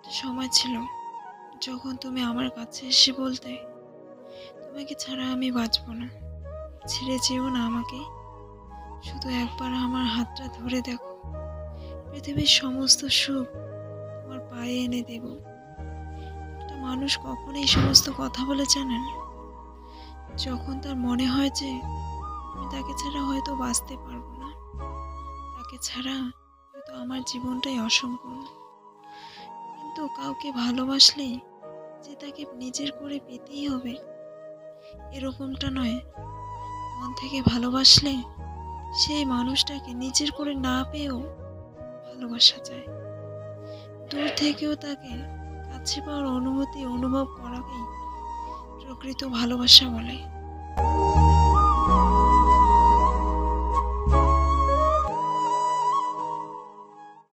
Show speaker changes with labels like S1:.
S1: একটা সময় ছিল যখন তুমি আমার কাছে এসে বলতে, তোমাকে ছাড়া আমি বাঁচব না, ছেড়ে যেও না আমাকে। শুধু একবার আমার হাতটা ধরে দেখো, পৃথিবীর সমস্ত সুখ তোমার পায়ে এনে দেব। একটা মানুষ কখন এই সমস্ত কথা বলে জানেন? যখন তার মনে হয় যে আমি তাকে ছাড়া হয়তো বাঁচতে পারবো না, তাকে ছাড়া হয়তো আমার জীবনটাই অসম্পূর্ণ। কিন্তু কাউকে ভালোবাসলে যে তাকে নিজের করে পেতেই হবে এরকমটা নয়। মন থেকে ভালোবাসলে সেই মানুষটাকে নিজের করে না পেয়েও ভালোবাসা যায়। দূর থেকেও তাকে কাছে পাওয়ার অনুভূতি অনুভব করাকেই প্রকৃত ভালোবাসা বলে।